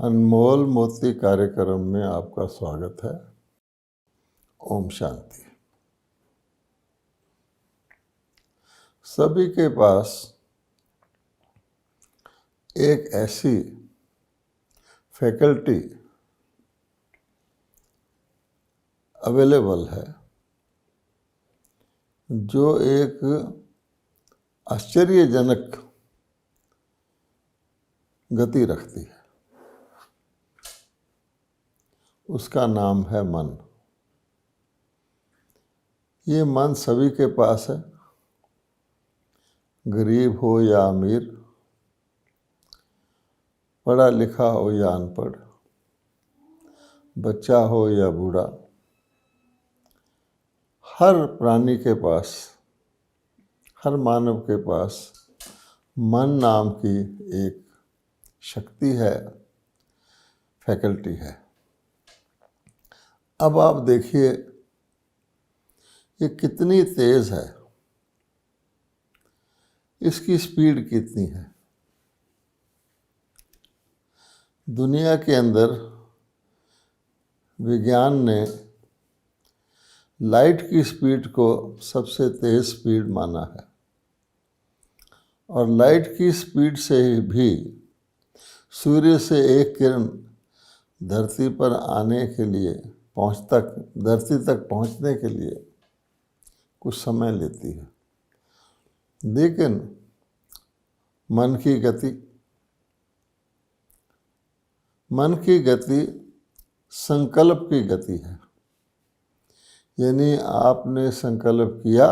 अनमोल मोती कार्यक्रम में आपका स्वागत है। ओम शांति। सभी के पास एक ऐसी फैकल्टी अवेलेबल है जो एक आश्चर्यजनक गति रखती है। उसका नाम है मन। ये मन सभी के पास है, गरीब हो या अमीर, पढ़ा लिखा हो या अनपढ़, बच्चा हो या बूढ़ा, हर प्राणी के पास, हर मानव के पास मन नाम की एक शक्ति है, फैकल्टी है। अब आप देखिए ये कितनी तेज है, इसकी स्पीड कितनी है। दुनिया के अंदर विज्ञान ने लाइट की स्पीड को सबसे तेज स्पीड माना है, और लाइट की स्पीड से भी सूर्य से एक किरण धरती पर आने के लिए धरती तक पहुंचने के लिए कुछ समय लेती है। लेकिन मन की गति संकल्प की गति है। यानी आपने संकल्प किया,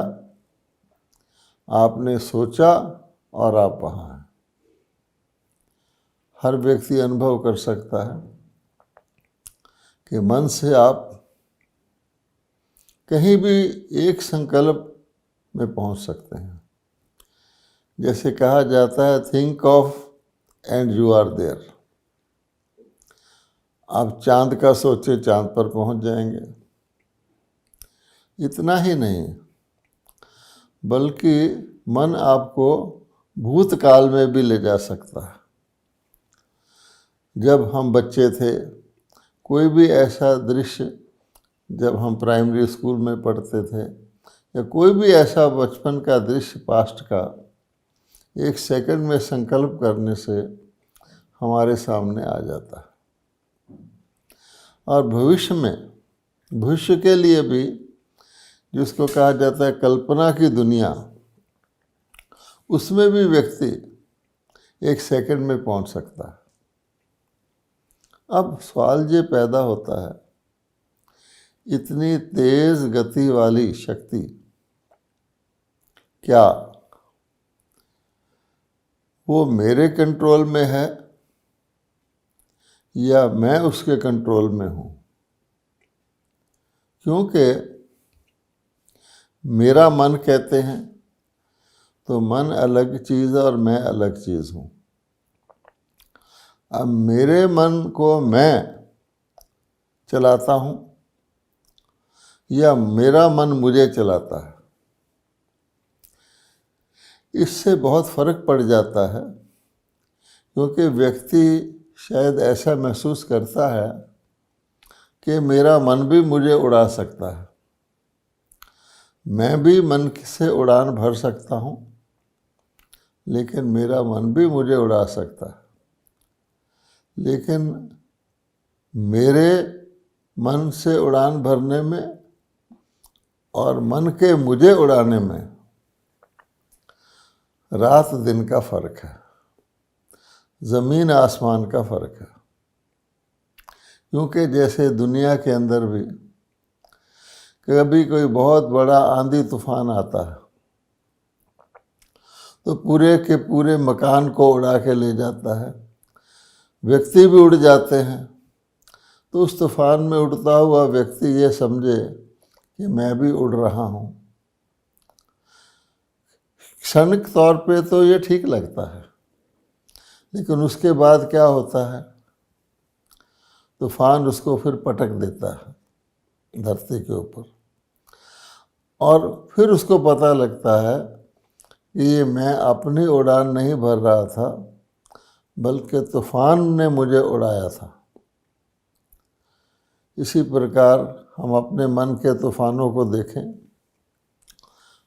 आपने सोचा और आप वहाँ हैं। हर व्यक्ति अनुभव कर सकता है कि मन से आप कहीं भी एक संकल्प में पहुंच सकते हैं। जैसे कहा जाता है, think of and you are there. आप चांद का सोचे, चांद पर पहुंच जाएंगे। इतना ही नहीं, बल्कि मन आपको भूतकाल में भी ले जा सकता है। जब हम बच्चे थे, कोई भी ऐसा दृश्य, जब हम प्राइमरी स्कूल में पढ़ते थे, या कोई भी ऐसा बचपन का दृश्य पास्ट का, एक सेकंड में संकल्प करने से हमारे सामने आ जाता है। और भविष्य के लिए भी, जिसको कहा जाता है कल्पना की दुनिया, उसमें भी व्यक्ति एक सेकंड में पहुंच सकता है। अब सवाल ये पैदा होता है, इतनी तेज गति वाली शक्ति क्या वो मेरे कंट्रोल में है या मैं उसके कंट्रोल में हूँ? क्योंकि मेरा मन कहते हैं तो मन अलग चीज़ और मैं अलग चीज़ हूँ। अब मेरे मन को मैं चलाता हूँ या मेरा मन मुझे चलाता है, इससे बहुत फर्क पड़ जाता है। क्योंकि व्यक्ति शायद ऐसा महसूस करता है कि मेरा मन भी मुझे उड़ा सकता है, मैं भी मन से उड़ान भर सकता हूँ, लेकिन मेरा मन भी मुझे उड़ा सकता है। लेकिन मेरे मन से उड़ान भरने में और मन के मुझे उड़ाने में रात दिन का फर्क है, ज़मीन आसमान का फर्क है। क्योंकि जैसे दुनिया के अंदर भी कभी कोई बहुत बड़ा आंधी तूफान आता है तो पूरे के पूरे मकान को उड़ा के ले जाता है, व्यक्ति भी उड़ जाते हैं। तो उस तूफान में उड़ता हुआ व्यक्ति ये समझे कि मैं भी उड़ रहा हूँ। क्षणिक तौर पे तो ये ठीक लगता है, लेकिन उसके बाद क्या होता है, तूफान उसको फिर पटक देता है धरती के ऊपर, और फिर उसको पता लगता है कि ये मैं अपनी उड़ान नहीं भर रहा था, बल्कि तूफान ने मुझे उड़ाया था। इसी प्रकार हम अपने मन के तूफानों को देखें।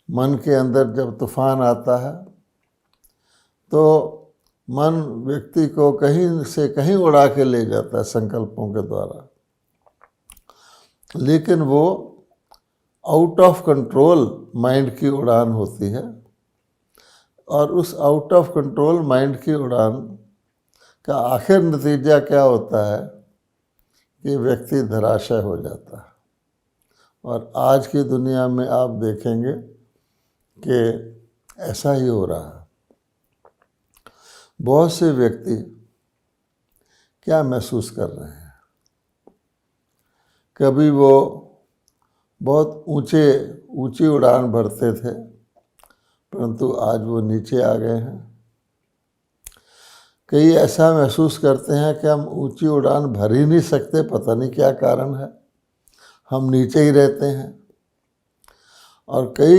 मन के अंदर जब तूफान आता है तो मन व्यक्ति को कहीं से कहीं उड़ा के ले जाता है संकल्पों के द्वारा, लेकिन वो आउट ऑफ कंट्रोल माइंड की उड़ान होती है। और उस आउट ऑफ कंट्रोल माइंड की उड़ान का आखिर नतीजा क्या होता है कि व्यक्ति धराशायी हो जाता है। और आज की दुनिया में आप देखेंगे कि ऐसा ही हो रहा है। बहुत से व्यक्ति क्या महसूस कर रहे हैं, कभी वो बहुत ऊंची उड़ान भरते थे, परंतु आज वो नीचे आ गए हैं। कई ऐसा महसूस करते हैं कि हम ऊंची उड़ान भर ही नहीं सकते, पता नहीं क्या कारण है, हम नीचे ही रहते हैं। और कई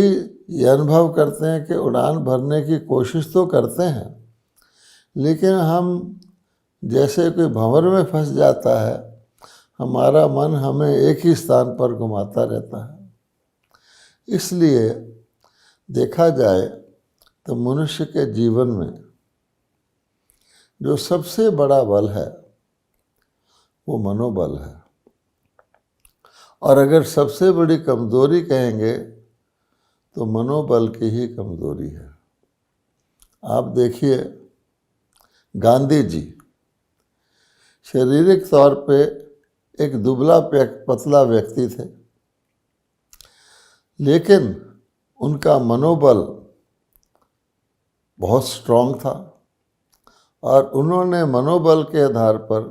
ये अनुभव करते हैं कि उड़ान भरने की कोशिश तो करते हैं, लेकिन हम जैसे कोई भंवर में फंस जाता है, हमारा मन हमें एक ही स्थान पर घुमाता रहता है। इसलिए देखा जाए तो मनुष्य के जीवन में जो सबसे बड़ा बल है वो मनोबल है। और अगर सबसे बड़ी कमज़ोरी कहेंगे तो मनोबल की ही कमज़ोरी है। आप देखिए, गांधी जी शारीरिक तौर पे एक दुबला पतला व्यक्ति थे, लेकिन उनका मनोबल बहुत स्ट्रांग था और उन्होंने मनोबल के आधार पर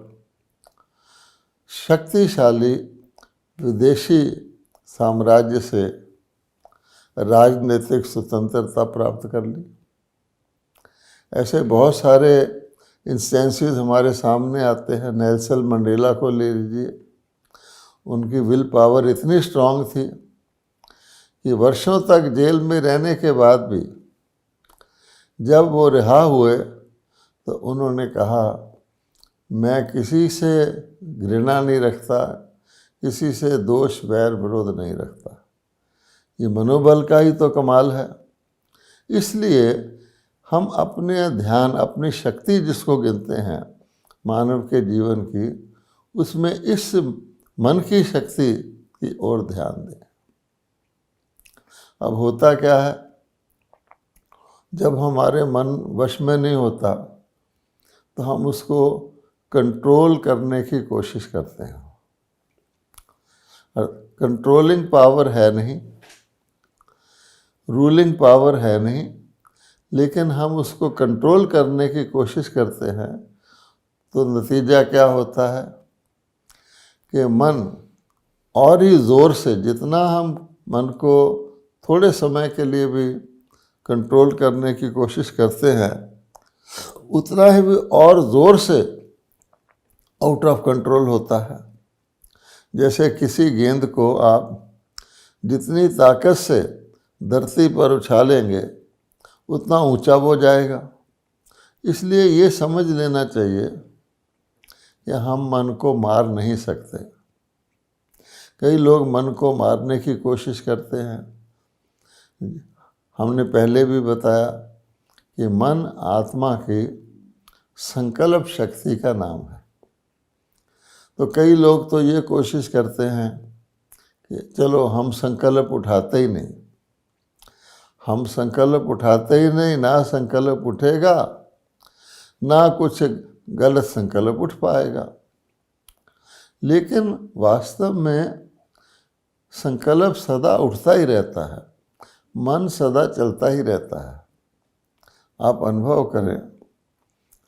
शक्तिशाली विदेशी साम्राज्य से राजनीतिक स्वतंत्रता प्राप्त कर ली। ऐसे बहुत सारे इंस्टेंसेस हमारे सामने आते हैं। नेल्सन मंडेला को ले लीजिए, उनकी विल पावर इतनी स्ट्रांग थी कि वर्षों तक जेल में रहने के बाद भी जब वो रिहा हुए तो उन्होंने कहा, मैं किसी से घृणा नहीं रखता, किसी से दोष वैर विरोध नहीं रखता। ये मनोबल का ही तो कमाल है। इसलिए हम अपने ध्यान, अपनी शक्ति जिसको गिनते हैं मानव के जीवन की, उसमें इस मन की शक्ति की ओर ध्यान दें। अब होता क्या है, जब हमारे मन वश में नहीं होता तो हम उसको कंट्रोल करने की कोशिश करते हैं। कंट्रोलिंग पावर है नहीं, रूलिंग पावर है नहीं, लेकिन हम उसको कंट्रोल करने की कोशिश करते हैं। तो नतीजा क्या होता है कि मन और ही ज़ोर से, जितना हम मन को थोड़े समय के लिए भी कंट्रोल करने की कोशिश करते हैं, उतना ही भी और ज़ोर से आउट ऑफ कंट्रोल होता है। जैसे किसी गेंद को आप जितनी ताकत से धरती पर उछालेंगे उतना ऊंचा वो जाएगा। इसलिए ये समझ लेना चाहिए कि हम मन को मार नहीं सकते। कई लोग मन को मारने की कोशिश करते हैं। हमने पहले भी बताया कि मन आत्मा की संकल्प शक्ति का नाम है। तो कई लोग तो ये कोशिश करते हैं कि चलो हम संकल्प उठाते ही नहीं, हम संकल्प उठाते ही नहीं, ना संकल्प उठेगा ना कुछ गलत संकल्प उठ पाएगा। लेकिन वास्तव में संकल्प सदा उठता ही रहता है, मन सदा चलता ही रहता है। आप अनुभव करें,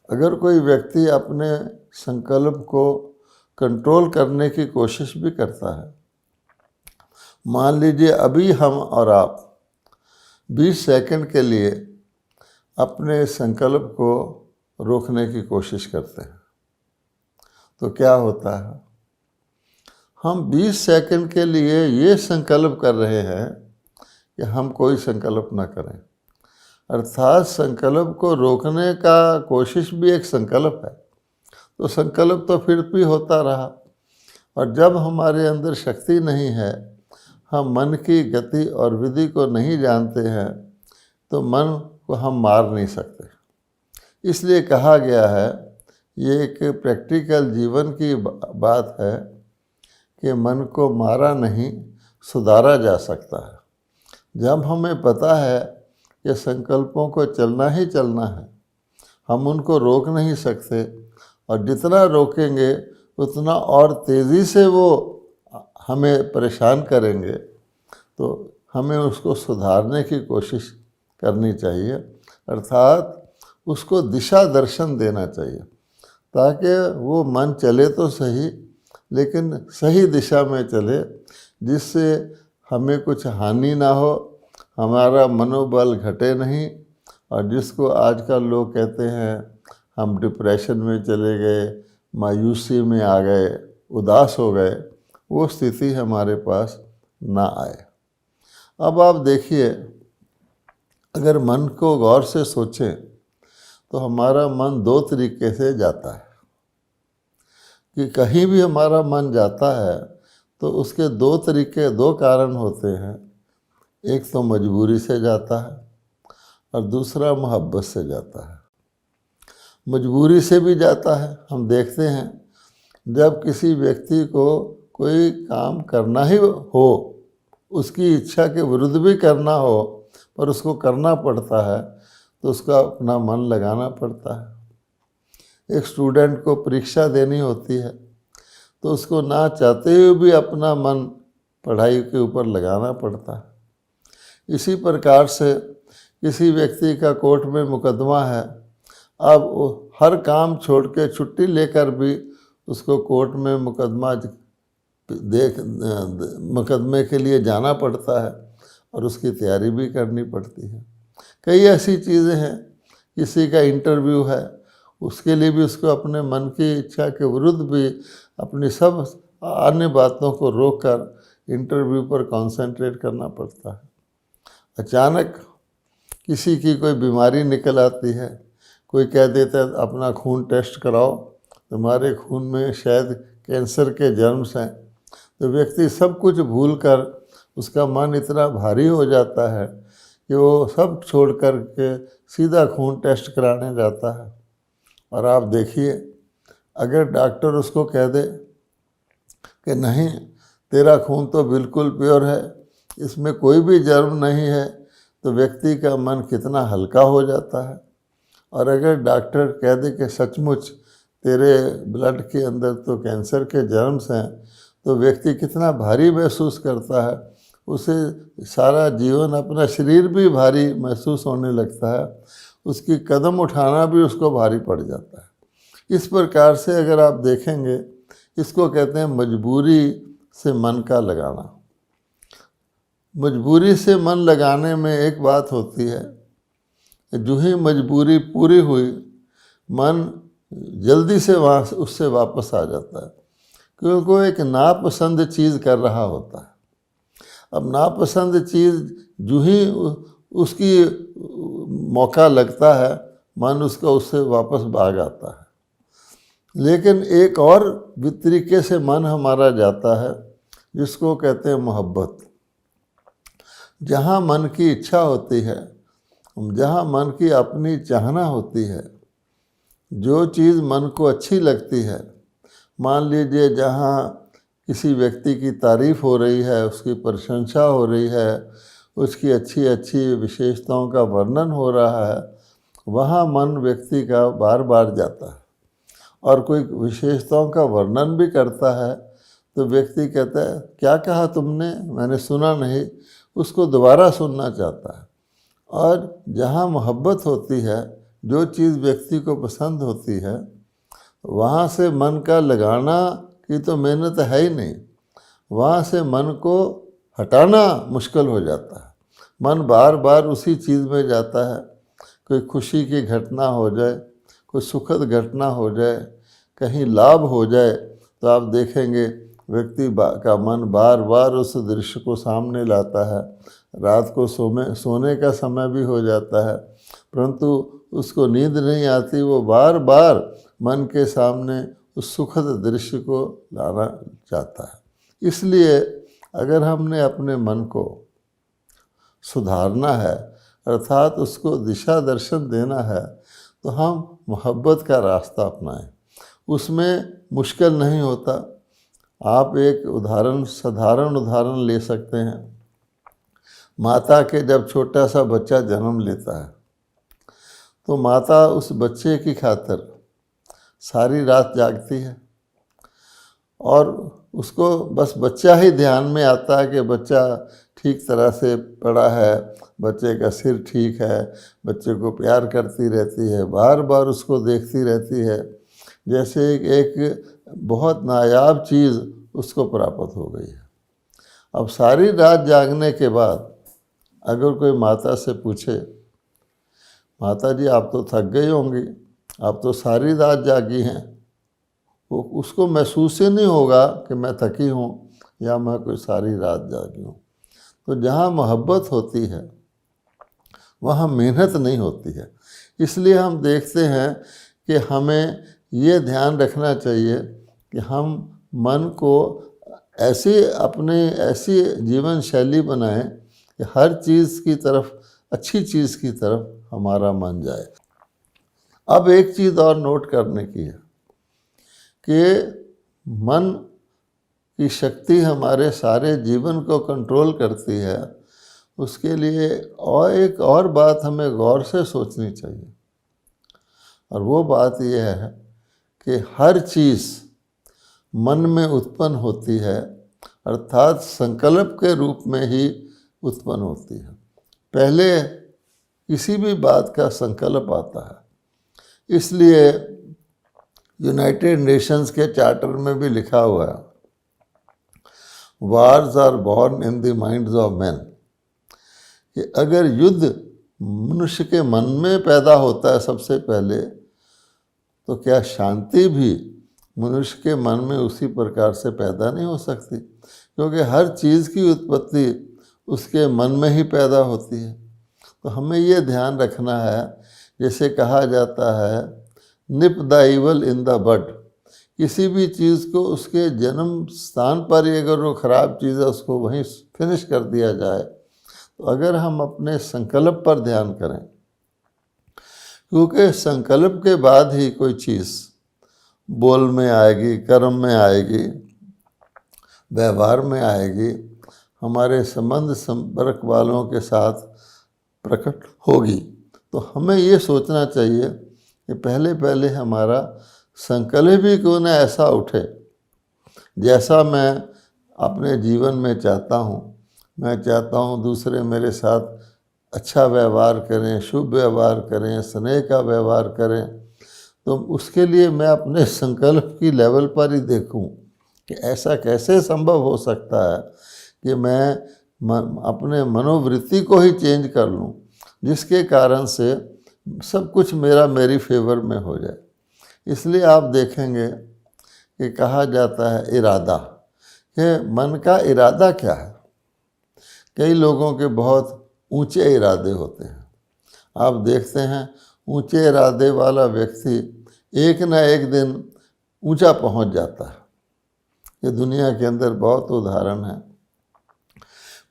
अगर कोई व्यक्ति अपने संकल्प को कंट्रोल करने की कोशिश भी करता है, मान लीजिए अभी हम और आप 20 सेकंड के लिए अपने संकल्प को रोकने की कोशिश करते हैं, तो क्या होता है, हम 20 सेकंड के लिए ये संकल्प कर रहे हैं कि हम कोई संकल्प ना करें। अर्थात संकल्प को रोकने का कोशिश भी एक संकल्प है। तो संकल्प तो फिर भी होता रहा, और जब हमारे अंदर शक्ति नहीं है, हम मन की गति और विधि को नहीं जानते हैं, तो मन को हम मार नहीं सकते। इसलिए कहा गया है, ये एक प्रैक्टिकल जीवन की बात है कि मन को मारा नहीं, सुधारा जा सकता है। जब हमें पता है कि संकल्पों को चलना ही चलना है, हम उनको रोक नहीं सकते, और जितना रोकेंगे उतना और तेज़ी से वो हमें परेशान करेंगे, तो हमें उसको सुधारने की कोशिश करनी चाहिए, अर्थात उसको दिशा दर्शन देना चाहिए, ताकि वो मन चले तो सही, लेकिन सही दिशा में चले, जिससे हमें कुछ हानि ना हो, हमारा मनोबल घटे नहीं, और जिसको आजकल लोग कहते हैं हम डिप्रेशन में चले गए, मायूसी में आ गए, उदास हो गए, वो स्थिति हमारे पास ना आए। अब आप देखिए, अगर मन को गौर से सोचें तो हमारा मन दो तरीके से जाता है, कि कहीं भी हमारा मन जाता है तो उसके दो कारण होते हैं। एक तो मजबूरी से जाता है, और दूसरा मोहब्बत से जाता है। मजबूरी से भी जाता है। हम देखते हैं, जब किसी व्यक्ति को कोई काम करना ही हो, उसकी इच्छा के विरुद्ध भी करना हो, पर उसको करना पड़ता है, तो उसका अपना मन लगाना पड़ता है। एक स्टूडेंट को परीक्षा देनी होती है, तो उसको ना चाहते हुए भी अपना मन पढ़ाई के ऊपर लगाना पड़ता है। इसी प्रकार से किसी व्यक्ति का कोर्ट में मुकदमा है, अब वो हर काम छोड़ के छुट्टी लेकर भी उसको कोर्ट में मुकदमे के लिए जाना पड़ता है, और उसकी तैयारी भी करनी पड़ती है। कई ऐसी चीज़ें हैं, किसी का इंटरव्यू है, उसके लिए भी उसको अपने मन की इच्छा के विरुद्ध भी अपनी सब अन्य बातों को रोककर इंटरव्यू पर कंसंट्रेट करना पड़ता है। अचानक किसी की कोई बीमारी निकल आती है, कोई कह देता है अपना खून टेस्ट कराओ, तुम्हारे खून में शायद कैंसर के जर्म्स हैं, तो व्यक्ति सब कुछ भूलकर उसका मन इतना भारी हो जाता है कि वो सब छोड़ कर के सीधा खून टेस्ट कराने जाता है। और आप देखिए, अगर डॉक्टर उसको कह दे कि नहीं, तेरा खून तो बिल्कुल प्योर है, इसमें कोई भी जर्म नहीं है, तो व्यक्ति का मन कितना हल्का हो जाता है। और अगर डॉक्टर कह दे कि सचमुच तेरे ब्लड के अंदर तो कैंसर के जर्म्स हैं, तो व्यक्ति कितना भारी महसूस करता है, उसे सारा जीवन अपना शरीर भी भारी महसूस होने लगता है, उसकी कदम उठाना भी उसको भारी पड़ जाता है। इस प्रकार से अगर आप देखेंगे, इसको कहते हैं मजबूरी से मन का लगाना। मजबूरी से मन लगाने में एक बात होती है, जो ही मजबूरी पूरी हुई, मन जल्दी से वहाँ उससे वापस आ जाता है, क्योंकि वो एक नापसंद चीज़ कर रहा होता है। अब नापसंद चीज़ जो ही उसकी मौका लगता है, मन उसका उससे वापस भाग आता है। लेकिन एक और तरीके से मन हमारा जाता है, जिसको कहते हैं मोहब्बत। जहाँ मन की इच्छा होती है, जहाँ मन की अपनी चाहना होती है, जो चीज़ मन को अच्छी लगती है, मान लीजिए जहाँ किसी व्यक्ति की तारीफ़ हो रही है, उसकी प्रशंसा हो रही है, उसकी अच्छी अच्छी विशेषताओं का वर्णन हो रहा है, वहाँ मन व्यक्ति का बार बार जाता है। और कोई विशेषताओं का वर्णन भी करता है, तो व्यक्ति कहता है क्या कहा तुमने, मैंने सुना नहीं, उसको दोबारा सुनना चाहता है। और जहाँ मोहब्बत होती है, जो चीज़ व्यक्ति को पसंद होती है, वहाँ से मन का लगाना की तो मेहनत है ही नहीं, वहाँ से मन को हटाना मुश्किल हो जाता है। मन बार बार उसी चीज़ में जाता है। कोई खुशी की घटना हो जाए, कोई सुखद घटना हो जाए, कहीं लाभ हो जाए, तो आप देखेंगे व्यक्ति का मन बार बार उस दृश्य को सामने लाता है। रात को सोने का समय भी हो जाता है, परंतु उसको नींद नहीं आती, वो बार बार मन के सामने उस सुखद दृश्य को लाना चाहता है। इसलिए अगर हमने अपने मन को सुधारना है, अर्थात उसको दिशा दर्शन देना है, तो हम मोहब्बत का रास्ता अपनाएं। उसमें मुश्किल नहीं होता। आप एक साधारण उदाहरण ले सकते हैं। माता के जब छोटा सा बच्चा जन्म लेता है तो माता उस बच्चे की खातिर सारी रात जागती है और उसको बस बच्चा ही ध्यान में आता है कि बच्चा ठीक तरह से पड़ा है, बच्चे का सिर ठीक है, बच्चे को प्यार करती रहती है, बार बार उसको देखती रहती है, जैसे एक बहुत नायाब चीज़ उसको प्राप्त हो गई है। अब सारी रात जागने के बाद अगर कोई माता से पूछे, माता जी आप तो थक गई होंगी, आप तो सारी रात जागी हैं, वो उसको महसूस ही नहीं होगा कि मैं थकी हूँ या मैं कोई सारी रात जागी हूँ। तो जहाँ मोहब्बत होती है वहाँ मेहनत नहीं होती है। इसलिए हम देखते हैं कि हमें ये ध्यान रखना चाहिए कि हम मन को ऐसी जीवन शैली बनाएं कि हर चीज़ की तरफ, अच्छी चीज़ की तरफ हमारा मन जाए। अब एक चीज़ और नोट करने की है कि मन की शक्ति हमारे सारे जीवन को कंट्रोल करती है। उसके लिए और एक और बात हमें गौर से सोचनी चाहिए, और वो बात यह है कि हर चीज़ मन में उत्पन्न होती है, अर्थात संकल्प के रूप में ही उत्पन्न होती है। पहले किसी भी बात का संकल्प आता है। इसलिए यूनाइटेड नेशंस के चार्टर में भी लिखा हुआ है, wars are born in the minds of man, कि अगर युद्ध मनुष्य के मन में पैदा होता है सबसे पहले, तो क्या शांति भी मनुष्य के मन में उसी प्रकार से पैदा नहीं हो सकती? क्योंकि हर चीज़ की उत्पत्ति उसके मन में ही पैदा होती है। तो हमें ये ध्यान रखना है, जैसे कहा जाता है nip the evil in the bud, किसी भी चीज़ को उसके जन्म स्थान पर ही अगर वो ख़राब चीज़ है उसको वहीं फिनिश कर दिया जाए। तो अगर हम अपने संकल्प पर ध्यान करें, क्योंकि संकल्प के बाद ही कोई चीज़ बोल में आएगी, कर्म में आएगी, व्यवहार में आएगी, हमारे संबंध संपर्क वालों के साथ प्रकट होगी। तो हमें ये सोचना चाहिए कि पहले पहले हमारा संकल्प ही क्यों न ऐसा उठे जैसा मैं अपने जीवन में चाहता हूँ। मैं चाहता हूँ दूसरे मेरे साथ अच्छा व्यवहार करें, शुभ व्यवहार करें, स्नेह का व्यवहार करें। तो उसके लिए मैं अपने संकल्प की लेवल पर ही देखूं कि ऐसा कैसे संभव हो सकता है कि मैं अपने मनोवृत्ति को ही चेंज कर लूं, जिसके कारण से सब कुछ मेरी फेवर में हो जाए। इसलिए आप देखेंगे कि कहा जाता है इरादा, कि मन का इरादा क्या है। कई लोगों के बहुत ऊंचे इरादे होते हैं। आप देखते हैं ऊंचे इरादे वाला व्यक्ति एक ना एक दिन ऊंचा पहुंच जाता है। ये दुनिया के अंदर बहुत उदाहरण हैं।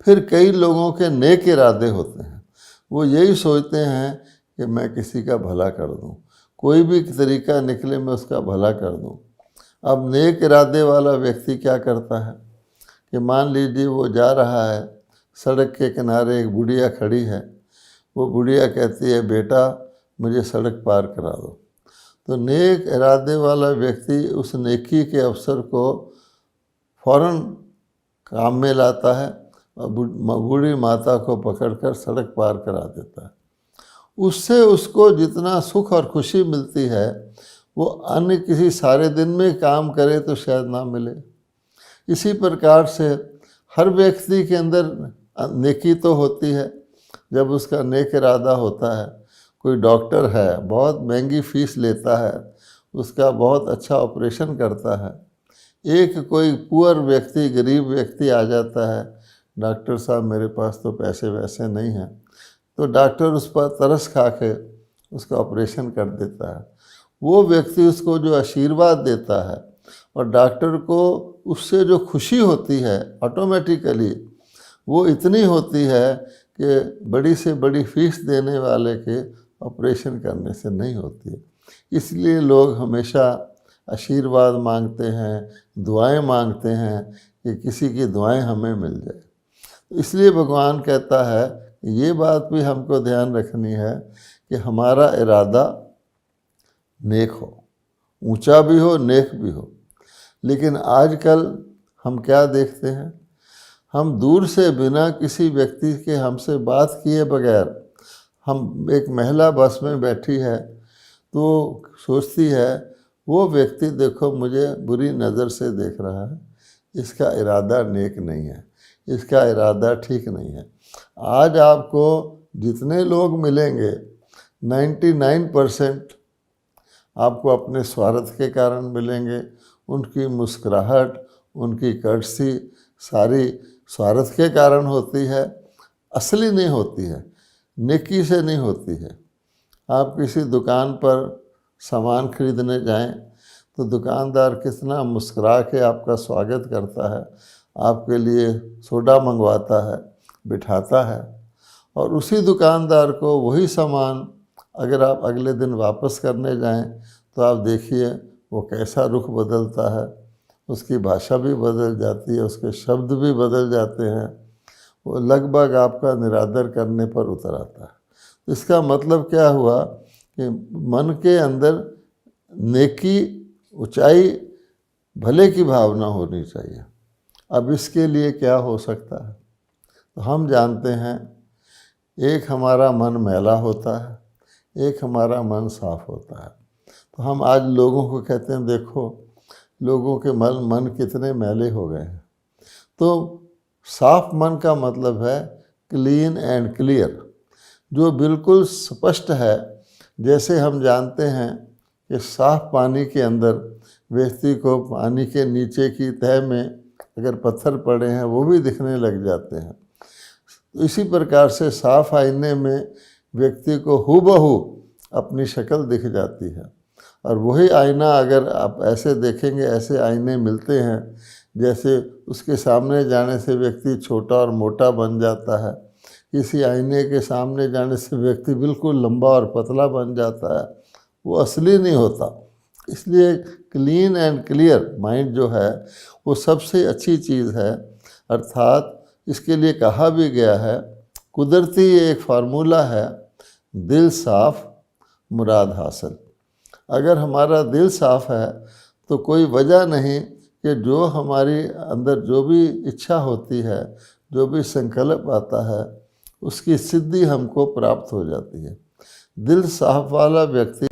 फिर कई लोगों के नेक इरादे होते हैं। वो यही सोचते हैं कि मैं किसी का भला कर दूं, कोई भी तरीका निकले मैं उसका भला कर दूं। अब नेक इरादे वाला व्यक्ति क्या करता है कि मान लीजिए वो जा रहा है, सड़क के किनारे एक बुढ़िया खड़ी है। वो बुढ़िया कहती है बेटा मुझे सड़क पार करा दो। तो नेक इरादे वाला व्यक्ति उस नेकी के अवसर को फौरन काम में लाता है और बूढ़ी माता को पकड़कर सड़क पार करा देता है। उससे उसको जितना सुख और खुशी मिलती है वो अन्य किसी सारे दिन में काम करे तो शायद ना मिले। इसी प्रकार से हर व्यक्ति के अंदर नेकी तो होती है जब उसका नेक इरादा होता है। कोई डॉक्टर है, बहुत महंगी फीस लेता है, उसका बहुत अच्छा ऑपरेशन करता है। एक कोई पुअर व्यक्ति, गरीब व्यक्ति आ जाता है, डॉक्टर साहब मेरे पास तो पैसे वैसे नहीं हैं, तो डॉक्टर उस पर तरस खा के उसका ऑपरेशन कर देता है। वो व्यक्ति उसको जो आशीर्वाद देता है और डॉक्टर को उससे जो खुशी होती है ऑटोमेटिकली वो इतनी होती है कि बड़ी से बड़ी फीस देने वाले के ऑपरेशन करने से नहीं होती है। इसलिए लोग हमेशा आशीर्वाद मांगते हैं, दुआएं मांगते हैं कि किसी की दुआएं हमें मिल जाए। तो इसलिए भगवान कहता है ये बात भी हमको ध्यान रखनी है कि हमारा इरादा नेक हो, ऊंचा भी हो, नेक भी हो। लेकिन आजकल हम क्या देखते हैं, हम दूर से बिना किसी व्यक्ति के हमसे बात किए बगैर, हम एक महिला बस में बैठी है तो सोचती है वो व्यक्ति देखो मुझे बुरी नज़र से देख रहा है, इसका इरादा नेक नहीं है, इसका इरादा ठीक नहीं है। आज आपको जितने लोग मिलेंगे 99% आपको अपने स्वार्थ के कारण मिलेंगे। उनकी मुस्कुराहट, उनकी कर्टसी सारी स्वार्थ के कारण होती है, असली नहीं होती है, नेकी से नहीं होती है। आप किसी दुकान पर सामान खरीदने जाएं तो दुकानदार कितना मुस्कुरा के आपका स्वागत करता है, आपके लिए सोडा मंगवाता है, बिठाता है। और उसी दुकानदार को वही सामान अगर आप अगले दिन वापस करने जाएं तो आप देखिए वो कैसा रुख बदलता है, उसकी भाषा भी बदल जाती है, उसके शब्द भी बदल जाते हैं, वो लगभग आपका निरादर करने पर उतर आता है। इसका मतलब क्या हुआ कि मन के अंदर नेकी, ऊंचाई, भले की भावना होनी चाहिए। अब इसके लिए क्या हो सकता है, तो हम जानते हैं एक हमारा मन मैला होता है, एक हमारा मन साफ होता है। तो हम आज लोगों को कहते हैं देखो लोगों के मन कितने मैले हो गए हैं। तो साफ मन का मतलब है क्लीन एंड क्लियर, जो बिल्कुल स्पष्ट है। जैसे हम जानते हैं कि साफ पानी के अंदर व्यक्ति को पानी के नीचे की तह में अगर पत्थर पड़े हैं वो भी दिखने लग जाते हैं। तो इसी प्रकार से साफ आईने में व्यक्ति को हूबहू अपनी शक्ल दिख जाती है। और वही आईना अगर आप ऐसे देखेंगे, ऐसे आईने मिलते हैं जैसे उसके सामने जाने से व्यक्ति छोटा और मोटा बन जाता है, किसी आईने के सामने जाने से व्यक्ति बिल्कुल लंबा और पतला बन जाता है, वो असली नहीं होता। इसलिए क्लीन एंड क्लियर माइंड जो है वो सबसे अच्छी चीज़ है। अर्थात इसके लिए कहा भी गया है, कुदरती एक फार्मूला है, दिल साफ मुराद हासिल। अगर हमारा दिल साफ है तो कोई वजह नहीं कि जो हमारी अंदर जो भी इच्छा होती है, जो भी संकल्प आता है, उसकी सिद्धि हमको प्राप्त हो जाती है। दिल साफ वाला व्यक्ति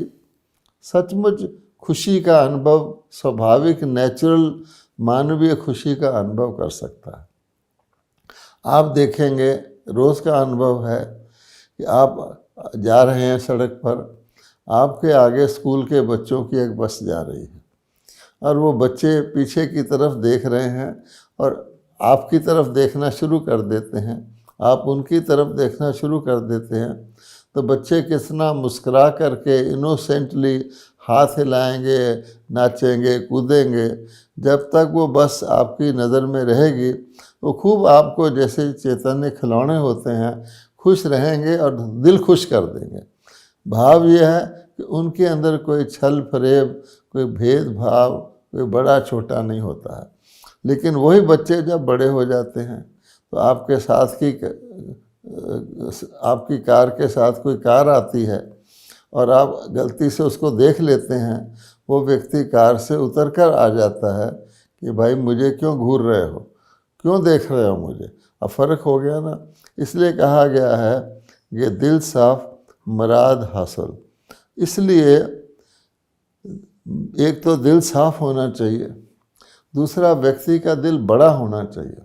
सचमुच खुशी का अनुभव, स्वाभाविक नेचुरल मानवीय खुशी का अनुभव कर सकता है। आप देखेंगे रोज़ का अनुभव है कि आप जा रहे हैं सड़क पर, आपके आगे स्कूल के बच्चों की एक बस जा रही है और वो बच्चे पीछे की तरफ देख रहे हैं और आपकी तरफ देखना शुरू कर देते हैं, आप उनकी तरफ देखना शुरू कर देते हैं। तो बच्चे कितना मुस्कुरा करके इनोसेंटली हाथ हिलाएंगे, नाचेंगे, कूदेंगे। जब तक वो बस आपकी नज़र में रहेगी वो खूब आपको जैसे चैतन्य खिलौने होते हैं खुश रहेंगे और दिल खुश कर देंगे। भाव ये है कि उनके अंदर कोई छल फरेब, कोई भेदभाव, कोई बड़ा छोटा नहीं होता है। लेकिन वही बच्चे जब बड़े हो जाते हैं तो आपके साथ की आपकी कार के साथ कोई कार आती है और आप गलती से उसको देख लेते हैं, वो व्यक्ति कार से उतर कर आ जाता है कि भाई मुझे क्यों घूर रहे हो, क्यों देख रहे हो मुझे। अब फ़र्क हो गया ना। इसलिए कहा गया है कि दिल साफ मुराद हासिल। इसलिए एक तो दिल साफ होना चाहिए, दूसरा व्यक्ति का दिल बड़ा होना चाहिए,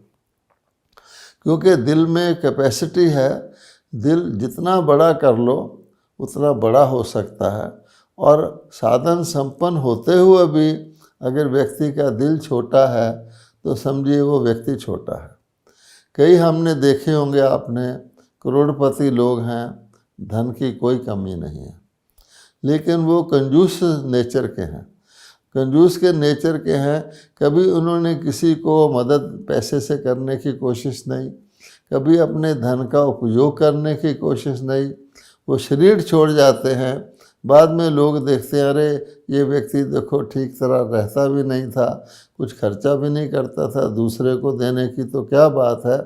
क्योंकि दिल में कैपेसिटी है। दिल जितना बड़ा कर लो उतना बड़ा हो सकता है। और साधन संपन्न होते हुए भी अगर व्यक्ति का दिल छोटा है तो समझिए वो व्यक्ति छोटा है। कई हमने देखे होंगे आपने करोड़पति लोग हैं, धन की कोई कमी नहीं है, लेकिन वो कंजूस नेचर के हैं। कंजूस के नेचर के हैं, कभी उन्होंने किसी को मदद पैसे से करने की कोशिश नहीं, कभी अपने धन का उपयोग करने की कोशिश नहीं। वो शरीर छोड़ जाते हैं, बाद में लोग देखते हैं अरे ये व्यक्ति देखो ठीक तरह रहता भी नहीं था, कुछ खर्चा भी नहीं करता था, दूसरे को देने की तो क्या बात है।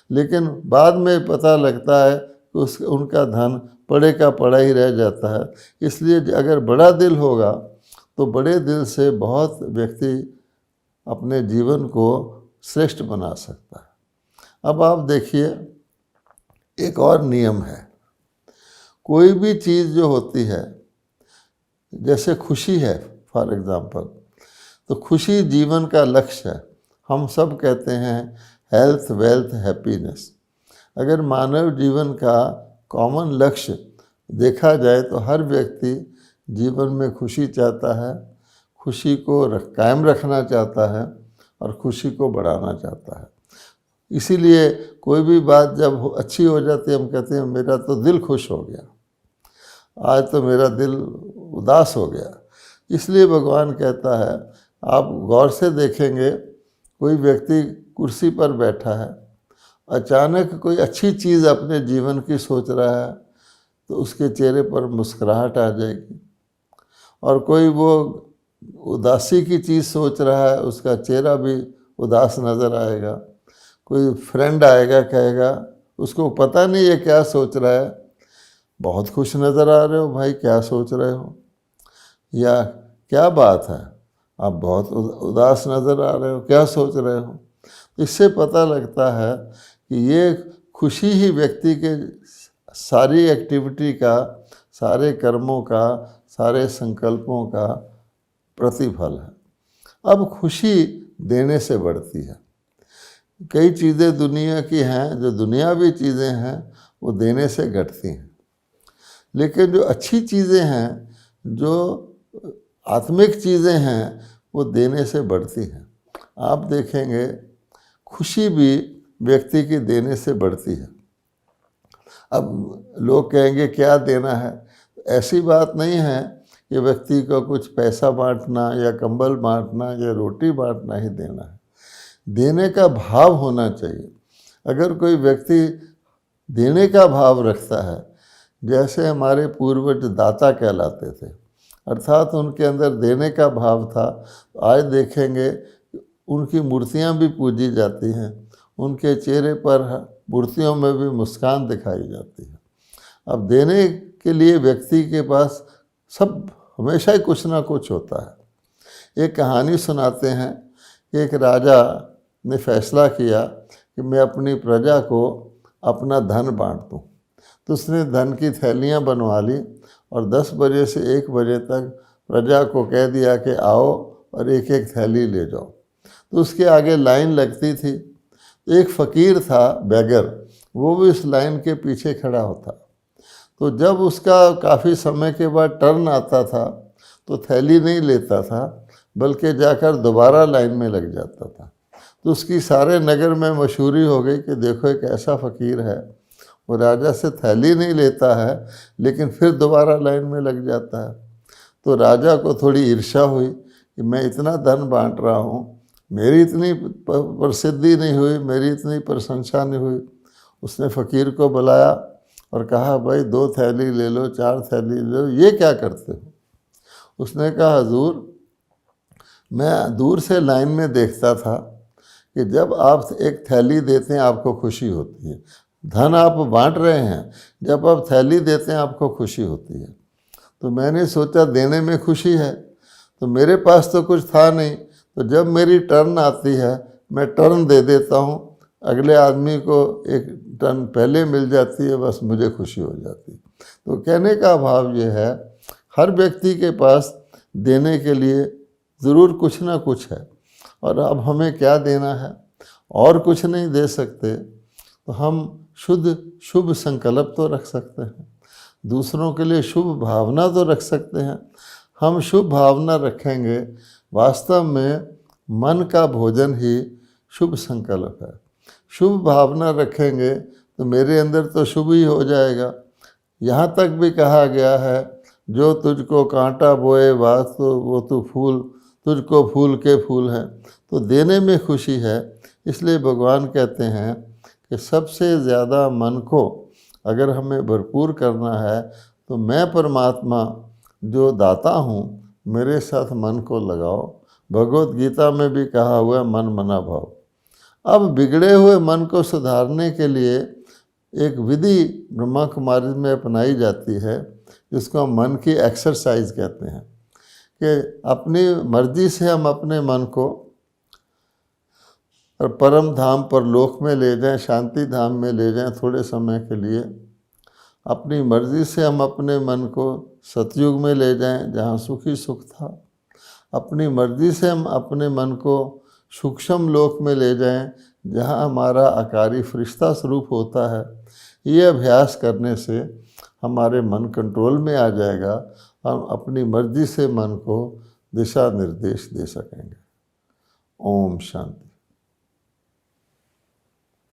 लेकिन बाद में पता लगता है कि उनका धन पड़े का पड़ा ही रह जाता है। इसलिए अगर बड़ा दिल होगा तो बड़े दिल से बहुत व्यक्ति अपने जीवन को श्रेष्ठ बना सकता है। अब आप देखिए, एक और नियम है, कोई भी चीज़ जो होती है, जैसे खुशी है फॉर एग्ज़ाम्पल, तो खुशी जीवन का लक्ष्य है। हम सब कहते हैं हेल्थ, वेल्थ, हैप्पीनेस। अगर मानव जीवन का कॉमन लक्ष्य देखा जाए तो हर व्यक्ति जीवन में खुशी चाहता है, खुशी को कायम रखना चाहता है और खुशी को बढ़ाना चाहता है। इसीलिए कोई भी बात जब अच्छी हो जाती है, हम कहते हैं मेरा तो दिल खुश हो गया, आज तो मेरा दिल उदास हो गया। इसलिए भगवान कहता है, आप गौर से देखेंगे, कोई व्यक्ति कुर्सी पर बैठा है, अचानक कोई अच्छी चीज़ अपने जीवन की सोच रहा है तो उसके चेहरे पर मुस्कुराहट आ जाएगी, और कोई वो उदासी की चीज़ सोच रहा है, उसका चेहरा भी उदास नज़र आएगा। कोई फ्रेंड आएगा, कहेगा, उसको पता नहीं है क्या सोच रहा है, बहुत खुश नज़र आ रहे हो भाई, क्या सोच रहे हो, या क्या बात है आप बहुत उदास नज़र आ रहे हो, क्या सोच रहे हो। इससे पता लगता है कि ये खुशी ही व्यक्ति के सारी एक्टिविटी का, सारे कर्मों का, सारे संकल्पों का प्रतिफल है। अब खुशी देने से बढ़ती है। कई चीज़ें दुनिया की हैं, जो दुनियावी चीज़ें हैं वो देने से घटती हैं, लेकिन जो अच्छी चीज़ें हैं, जो आत्मिक चीज़ें हैं, वो देने से बढ़ती हैं। आप देखेंगे खुशी भी व्यक्ति की देने से बढ़ती है। अब लोग कहेंगे क्या देना है, ऐसी बात नहीं है कि व्यक्ति को कुछ पैसा बांटना या कंबल बांटना या रोटी बांटना ही देना है। देने का भाव होना चाहिए। अगर कोई व्यक्ति देने का भाव रखता है, जैसे हमारे पूर्वज दाता कहलाते थे, अर्थात उनके अंदर देने का भाव था, आज देखेंगे उनकी मूर्तियां भी पूजी जाती हैं, उनके चेहरे पर मूर्तियों में भी मुस्कान दिखाई जाती है। अब देने के लिए व्यक्ति के पास सब हमेशा ही कुछ ना कुछ होता है। एक कहानी सुनाते हैं कि एक राजा ने फैसला किया कि मैं अपनी प्रजा को अपना धन बांट दूँ। तो उसने धन की थैलियाँ बनवा ली और 10 बजे से 1 बजे तक प्रजा को कह दिया कि आओ और एक एक थैली ले जाओ। तो उसके आगे लाइन लगती थी। एक फ़कीर था, बैगर, वो भी उस लाइन के पीछे खड़ा होता। तो जब उसका काफ़ी समय के बाद टर्न आता था तो थैली नहीं लेता था, बल्कि जाकर दोबारा लाइन में लग जाता था। तो उसकी सारे नगर में मशहूरी हो गई कि देखो एक ऐसा फ़कीर है, वो राजा से थैली नहीं लेता है लेकिन फिर दोबारा लाइन में लग जाता है। तो राजा को थोड़ी ईर्ष्या हुई कि मैं इतना धन बांट रहा हूँ, मेरी इतनी प्रसिद्धि नहीं हुई, मेरी इतनी प्रशंसा नहीं हुई। उसने फ़कीर को बुलाया और कहा भाई 2 थैली ले लो, 4 थैली ले लो, ये क्या करते हो। उसने कहा हुजूर, मैं दूर से लाइन में देखता था कि जब आप एक थैली देते हैं आपको खुशी होती है, धन आप बांट रहे हैं, जब आप थैली देते हैं आपको खुशी होती है। तो मैंने सोचा देने में खुशी है, तो मेरे पास तो कुछ था नहीं, तो जब मेरी टर्न आती है मैं टर्न दे देता हूँ, अगले आदमी को एक टर्न पहले मिल जाती है, बस मुझे खुशी हो जाती है। तो कहने का भाव ये है, हर व्यक्ति के पास देने के लिए ज़रूर कुछ ना कुछ है, और अब हमें क्या देना है, और कुछ नहीं दे सकते, तो हम शुभ संकल्प तो रख सकते हैं, दूसरों के लिए शुभ भावना तो रख सकते हैं। हम शुभ भावना रखेंगे, वास्तव में मन का भोजन ही शुभ संकल्प है। शुभ भावना रखेंगे तो मेरे अंदर तो शुभ ही हो जाएगा। यहाँ तक भी कहा गया है, जो तुझको कांटा बोए वास्तु वो तू फूल, तुझको फूल के फूल हैं। तो देने में खुशी है। इसलिए भगवान कहते हैं कि सबसे ज़्यादा मन को अगर हमें भरपूर करना है तो मैं परमात्मा जो दाता हूँ मेरे साथ मन को लगाओ। भगवत गीता में भी कहा हुआ है मन मना भाव। अब बिगड़े हुए मन को सुधारने के लिए एक विधि ब्रह्मा कुमारी में अपनाई जाती है, जिसको हम मन की एक्सरसाइज कहते हैं, कि अपनी मर्जी से हम अपने मन को परम धाम पर लोक में ले जाएं, शांति धाम में ले जाएं थोड़े समय के लिए। अपनी मर्जी से हम अपने मन को सतयुग में ले जाएं जहाँ सुखी सुख था। अपनी मर्जी से हम अपने मन को सूक्ष्म लोक में ले जाएं जहाँ हमारा आकारी फरिश्ता स्वरूप होता है। ये अभ्यास करने से हमारे मन कंट्रोल में आ जाएगा। हम अपनी मर्जी से मन को दिशा निर्देश दे सकेंगे। ओम शांति।